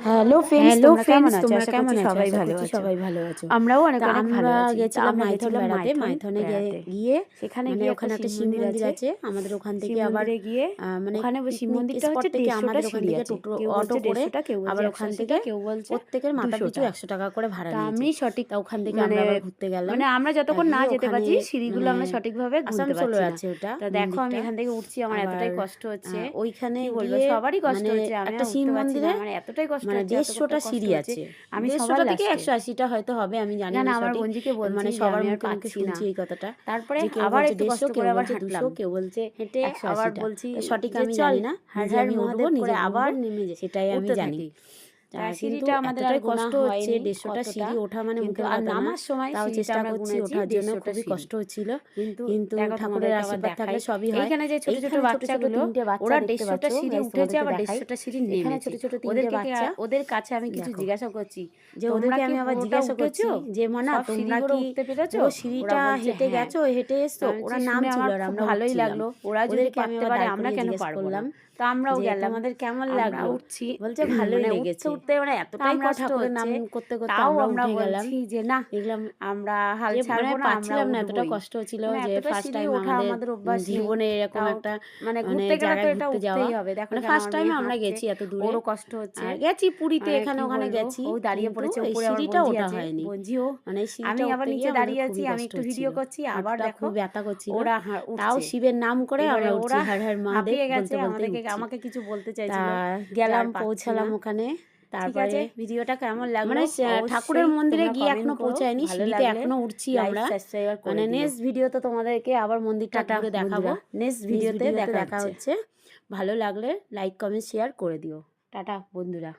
Hello friends, hello তোমরা কেমন friends, আছো? তোমরা আশা কেমন করছি আছো? সবাই আশা ভালো করছি আছো। সবাই ভালো আছো। আমরাও অনেক তা অনেক ভালো আমরা আছি। তা গেছিলাম আমরা মাইথন গেছিলাম বেড়াতে। মাইথন মাইথনে বেড়াতে। গিয়ে সেখানে মানে গিয়ে ওখানে একটা শিব মন্দির মন্দির আছে আমাদের ওখান শিব থেকে। আবার মন্দিরে গিয়ে মানে ওখানে শিব পিকনিক মন্দিরটা স্পট হচ্ছে থেকে 150টা আমাদের ওখান সিঁড়ি থেকে আছে। টোটো কেউ অটো বলছে করে 150টা, কেউ বলছে আবার ওখান 180টা, থেকে কেউ বলছে প্রত্যেকের মাথা পিছু 200টা। 100 টাকা করে ভাড়া তা নিয়েছে। আমি সঠিক তা ওখান থেকে মানে আমরা আবার ঘুরতে গেলাম। মানে আমরা যতক্ষণ না গিয়ে যেতে ওখানে পারছি সিঁড়িগুলো মানে আমরা সঠিকভাবে গুনতে আসানসোলে পারছি না। আছে ওটা তা দেখো আমি মন্দিরটা। এখান থেকে উঠছি, আমার আবার এতটাই কষ্ট হচ্ছে। ওইখানে কি বলবো, গিয়ে সবারই কষ্ট মানে হচ্ছে, আমি একটা আর শিব উঠতে পারছি না, মন্দিরে আমার এতটাই কষ্ট মানে হচ্ছে, এত 150টা কষ্ট সিঁড়ি হচ্ছে। আছে। আমি সবার 150টা থেকে লাস্টে 180টা হয়তো হবে, আমি জানি জান না আমার সঠিক। বোনজিকে বলছি মানে যে সবার আমি আর মুখে মুখে পারছি না। শুনছি এই কথাটা, তারপরে যে কেউ আবার বলছে একটু 150, কষ্ট কেউ করে আবার বলছে 200, হাঁটলাম, কেউ বলছে হেঁটে আবার 180টা। বলছি সঠিক যে আমি চল জানি না, হার নিজে হার আমি উঠবো, মহাদেব নিজে করে গুনবো, আবার নেমে যাই, সেটাই আমি উঠতে জানি। থাকি। তা কিন্তু সিঁড়িটা আমাদের আর এতটাই গোনা কষ্ট হচ্ছে, হয়নি 150টা অতটা, সিঁড়ি ওঠা মানে কিন্তু মুখের আর কথা না। নামার সময় তাও সিঁড়িটা চেষ্টা আমরা করছি গুনেছি ওঠার জন্য, 150টা খুবই সিঁড়ি। কষ্ট হচ্ছিল। কিন্তু কিন্তু দেখো ঠাকুরের তোমাদেরকে আবার আশীর্বাদ থাকলে দেখাই, সবই হয়। এইখানে যে ছোট ছোট এইখানে ছোট ছোট বাচ্চাগুলো, 3টে বাচ্চা ওরা দেখতে পাচ্ছ, 150টা সিঁড়ি গাইস উঠেছে তোমাদেরকে আবার দেখাই। 150টা সিঁড়ি এখানে নেমেছে। ছোট ছোট 3টে ওদেরকে বাচ্চা ওদের কাছে আমি কিছু দেখো, জিজ্ঞাসা করছি, যে তোমরা ওদেরকে কি আমি আবার পুরোটা জিজ্ঞাসা করছি উঠেছো? যে মনা সব তোমরা সিঁড়িগুলো কি উঠতে পেরেছো? পুরো ওরা সিঁড়িটা বলছে হেঁটে হ্যাঁ। গেছো, হেঁটে এসছো? আমি ওরা শুনে নামছিল আমার আর খুব আমরা ভালোই উঠছিলাম। লাগলো, ওরা যদি ওদেরকে আমি পারতে আবার পারে দাঁড় আমরা করিয়ে কেন জিজ্ঞেস পারবো না? করলাম তো আমরাও যে গেলাম, তোমাদের কেমন আমরা লাগলো? উঠছি, বলছে ভালোই মানে উঠতে লেগেছে। উঠতে মানে তা এতটাই আমরাও কষ্ট ঠাকুরের নাম হচ্ছে, করতে করতে তাও আমরা আমরা উঠে গেলাম। বলছি যে না, দেখলাম আমরা হাল যে মানে ছাড়বো না, আমরা পাচ্ছিলাম না, এতটা উঠবই। কষ্ট হচ্ছিল মানে যে এতটা ফার্স্ট সিঁড়ি টাইম ওঠা আমাদের আমাদের অভ্যাস নেই, জীবনে এরকম তাও একটা মানে মানে ঘুরতে গেলে তো জায়গায় এটা ঘুরতে যাওয়া। উঠতেই হবে। দেখো মানে কেন ফার্স্ট আমার টাইম মেয়ে আমরা হাঁটছে, গেছি এত দূরে। ওরও কষ্ট হচ্ছে। গেছি পুরীতে, মানে এখানে কি ওখানে বলবো, গেছি, ও দাঁড়িয়ে কিন্তু পড়েছে, এই উপরে আমার সিঁড়িটা বঞ্জি ওঠা আছে, হয়নি। বঞ্জিও। মানে এই আমি সিঁড়িটা আবার উঠতে গিয়ে নিচে আমাদের দাঁড়িয়ে আছি, খুবই আমি কষ্ট একটু হচ্ছিল, ভিডিও করছি, আবার হাঁটুটা দেখো খুব ব্যথা করছিল। ওরা তাও উঠছে। শিবের নাম করে এবারে আমরা উঠছি, ওরা হর হর মহাদেব হাঁপিয়ে গেছে, বলতে বলতেই আমাদেরকে উঠছি। আমাকে কিছু বলতে তা চাইছিল যে গেলাম, আর পারছি না। পৌঁছালাম ওখানে। ঠিক তারপরে আছে, ভিডিওটা কেমন লাগলো মানে ঠাকুরের অবশ্যই মন্দিরে তোমরা গিয়ে কমেন্ট এখনো করো, পৌঁছায়নি, ভালো সিঁড়িতে লাগলে এখনো উঠছি লাইক আমরা। সাবস্ক্রাইব করে মানে দিও। নেক্সট ভিডিওতে তোমাদেরকে আবার মন্দিরটা টাটা ঘুরে দেখাবো। বন্ধুরা, নেক্সট নেক্সট ভিডিওতে ভিডিওতে দেখা হচ্ছে। হচ্ছে। ভালো লাগলে লাইক কমেন্ট শেয়ার করে দিও। টাটা বন্ধুরা।